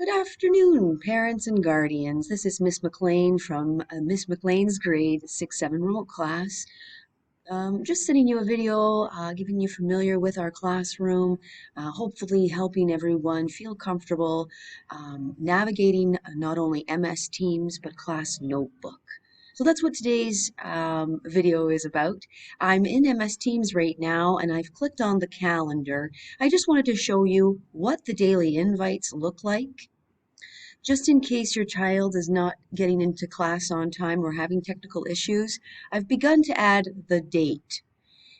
Good afternoon, parents and guardians. This is Miss McLean from Miss McLean's grade 6-7 remote class. Just sending you a video, giving you familiar with our classroom, hopefully helping everyone feel comfortable navigating not only MS Teams but class notebook. So that's what today's video is about. I'm in MS Teams right now and I've clicked on the calendar. I just wanted to show you what the daily invites look like. Just in case your child is not getting into class on time or having technical issues, I've begun to add the date.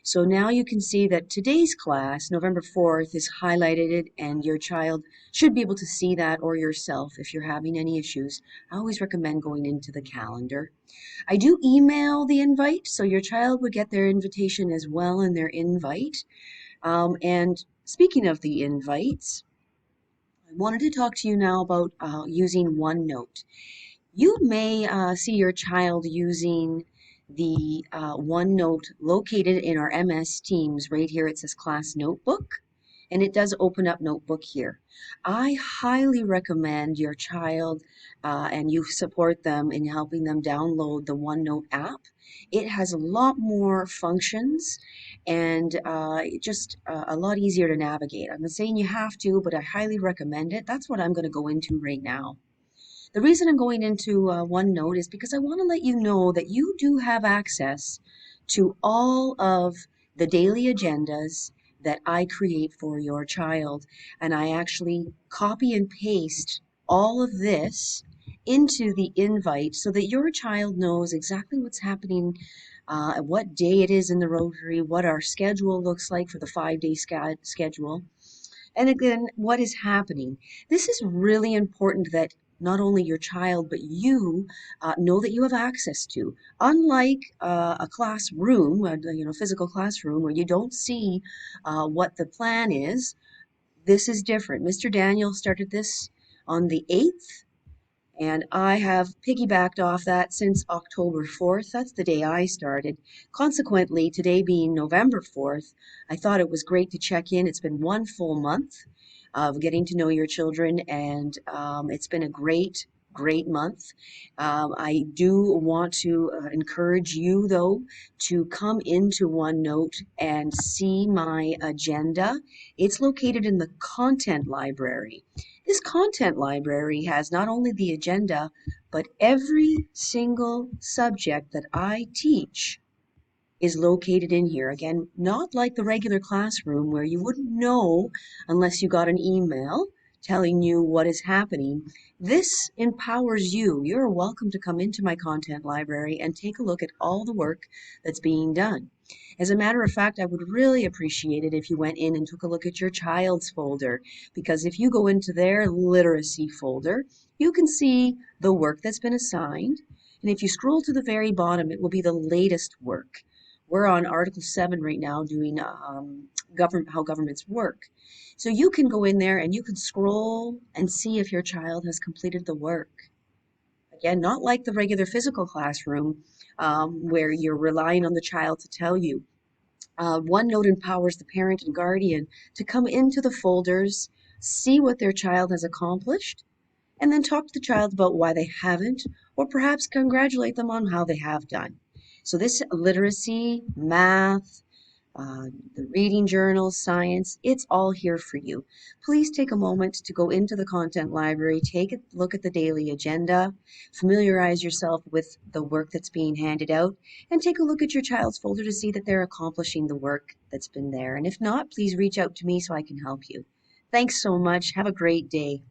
So now you can see that today's class, November 4th, is highlighted and your child should be able to see that, or yourself if you're having any issues. I always recommend going into the calendar. I do email the invite, so your child would get their invitation as well in their invite. And speaking of the invites, I wanted to talk to you now about using Onenote. You may see your child using the Onenote located in our MS Teams. Right here it says Class Notebook, and it does open up Notebook here. I highly recommend your child and you support them in helping them download the Onenote app. It has a lot more functions and just a lot easier to navigate. I'm not saying you have to, but I highly recommend it. That's what I'm going to go into right now. The reason I'm going into OneNote is because I want to let you know that you do have access to all of the daily agendas that I create for your child. And I actually copy and paste all of this into the invite so that your child knows exactly what's happening, what day it is in the Rotary, what our schedule looks like for the 5-day schedule, and again, what is happening. This is really important that not only your child but you know that you have access to. Unlike a classroom, physical classroom where you don't see what the plan is, this is different. Mr. Daniel started this on the 8th, and I have piggybacked off that since October 4th. That's the day I started. Consequently, today being November 4th, I thought it was great to check in. It's been one full month of getting to know your children, and it's been a great month. I do want to encourage you, though, to come into OneNote and see my agenda. It's located in the content library. This content library has not only the agenda, but every single subject that I teach is located in here. Again, not like the regular classroom where you wouldn't know unless you got an email telling you what is happening. This empowers you. You're welcome to come into my content library and take a look at all the work that's being done. As a matter of fact, I would really appreciate it if you went in and took a look at your child's folder, because if you go into their literacy folder, you can see the work that's been assigned. And if you scroll to the very bottom, it will be the latest work. We're on Article 7 right now doing how governments work. So you can go in there and you can scroll and see if your child has completed the work. Again, not like the regular physical classroom where you're relying on the child to tell you. OneNote empowers the parent and guardian to come into the folders, see what their child has accomplished, and then talk to the child about why they haven't, or perhaps congratulate them on how they have done. So this literacy, math, the reading journals, science, it's all here for you. Please take a moment to go into the content library, take a look at the daily agenda, familiarize yourself with the work that's being handed out, and take a look at your child's folder to see that they're accomplishing the work that's been there. And if not, please reach out to me so I can help you. Thanks so much. Have a great day.